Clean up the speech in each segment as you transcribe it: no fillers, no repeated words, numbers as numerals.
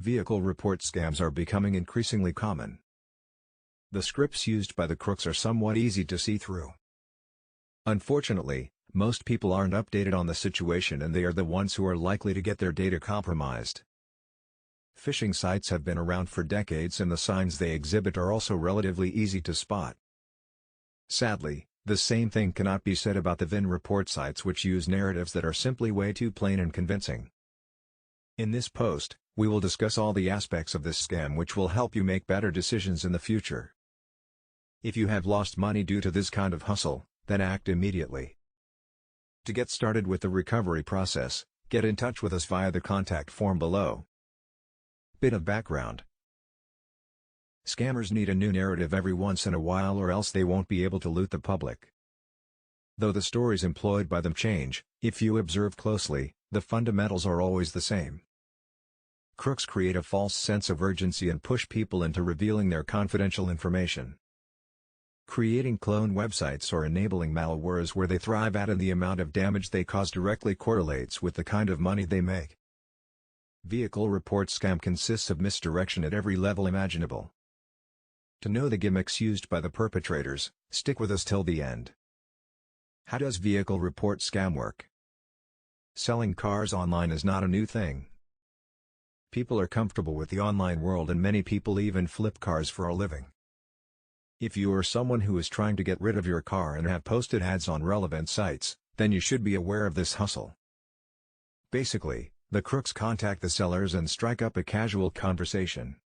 Vehicle report scams are becoming increasingly common. The scripts used by the crooks are somewhat easy to see through. Unfortunately, most people aren't updated on the situation, and they are the ones who are likely to get their data compromised. Phishing sites have been around for decades, and the signs they exhibit are also relatively easy to spot. Sadly, the same thing cannot be said about the VIN report sites, which use narratives that are simply way too plain and convincing. In this post, we will discuss all the aspects of this scam which will help you make better decisions in the future. If you have lost money due to this kind of hustle, then act immediately. To get started with the recovery process, get in touch with us via the contact form below. Bit of background. Scammers need a new narrative every once in a while, or else they won't be able to loot the public. Though the stories employed by them change, if you observe closely, the fundamentals are always the same. Crooks create a false sense of urgency and push people into revealing their confidential information. Creating clone websites or enabling malware is where they thrive at, and the amount of damage they cause directly correlates with the kind of money they make. Vehicle report scam consists of misdirection at every level imaginable. To know the gimmicks used by the perpetrators, stick with us till the end. How does vehicle report scam work? Selling cars online is not a new thing. People are comfortable with the online world, and many people even flip cars for a living. If you are someone who is trying to get rid of your car and have posted ads on relevant sites, then you should be aware of this hustle. Basically, the crooks contact the sellers and strike up a casual conversation.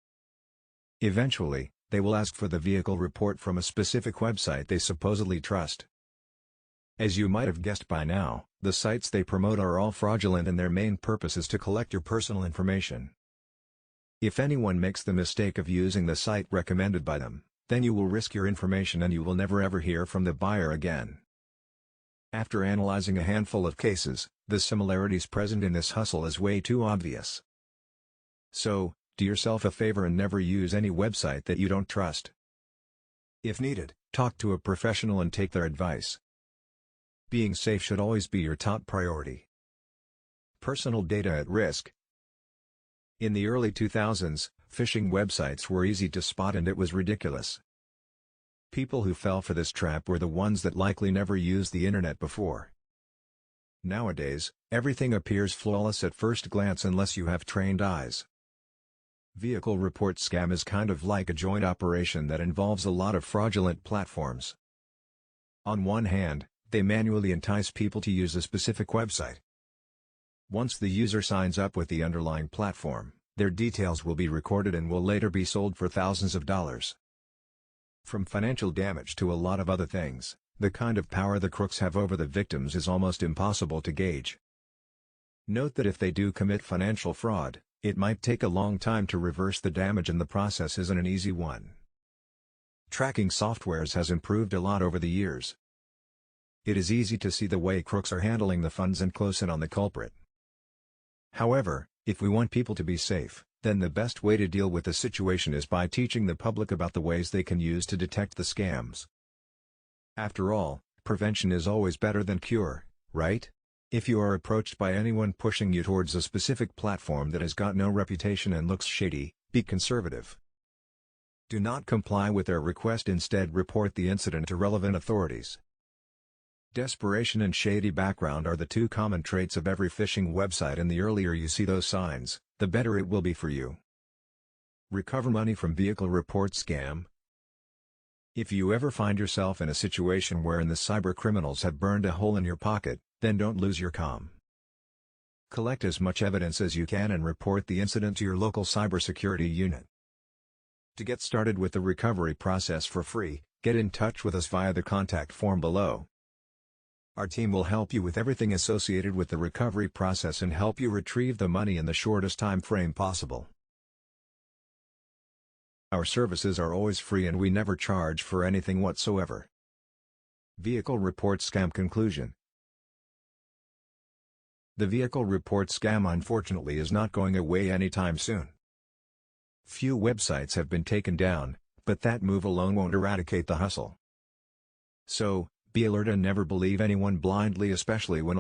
Eventually, they will ask for the vehicle report from a specific website they supposedly trust. As you might have guessed by now, the sites they promote are all fraudulent, and their main purpose is to collect your personal information. If anyone makes the mistake of using the site recommended by them, then you will risk your information and you will never ever hear from the buyer again. After analyzing a handful of cases, the similarities present in this hustle is way too obvious. So, do yourself a favor and never use any website that you don't trust. If needed, talk to a professional and take their advice. Being safe should always be your top priority. Personal data at risk. In the early 2000s, phishing websites were easy to spot, and it was ridiculous. People who fell for this trap were the ones that likely never used the internet before. Nowadays, everything appears flawless at first glance unless you have trained eyes. Vehicle report scam is kind of like a joint operation that involves a lot of fraudulent platforms. On one hand, they manually entice people to use a specific website. Once the user signs up with the underlying platform, their details will be recorded and will later be sold for thousands of dollars. From financial damage to a lot of other things, the kind of power the crooks have over the victims is almost impossible to gauge. Note that if they do commit financial fraud, it might take a long time to reverse the damage, and the process isn't an easy one. Tracking softwares has improved a lot over the years. It is easy to see the way crooks are handling the funds and close in on the culprit. However, if we want people to be safe, then the best way to deal with the situation is by teaching the public about the ways they can use to detect the scams. After all, prevention is always better than cure, right? If you are approached by anyone pushing you towards a specific platform that has got no reputation and looks shady, be conservative. Do not comply with their request, instead report the incident to relevant authorities. Desperation and shady background are the two common traits of every phishing website, and the earlier you see those signs, the better it will be for you. Recover money from vehicle report scam. If you ever find yourself in a situation wherein the cyber criminals have burned a hole in your pocket, then don't lose your calm. Collect as much evidence as you can and report the incident to your local cybersecurity unit. To get started with the recovery process for free, get in touch with us via the contact form below. Our team will help you with everything associated with the recovery process and help you retrieve the money in the shortest time frame possible. Our services are always free and we never charge for anything whatsoever. Vehicle report scam conclusion. The vehicle report scam unfortunately is not going away anytime soon. Few websites have been taken down, but that move alone won't eradicate the hustle. So, be alert and never believe anyone blindly, especially when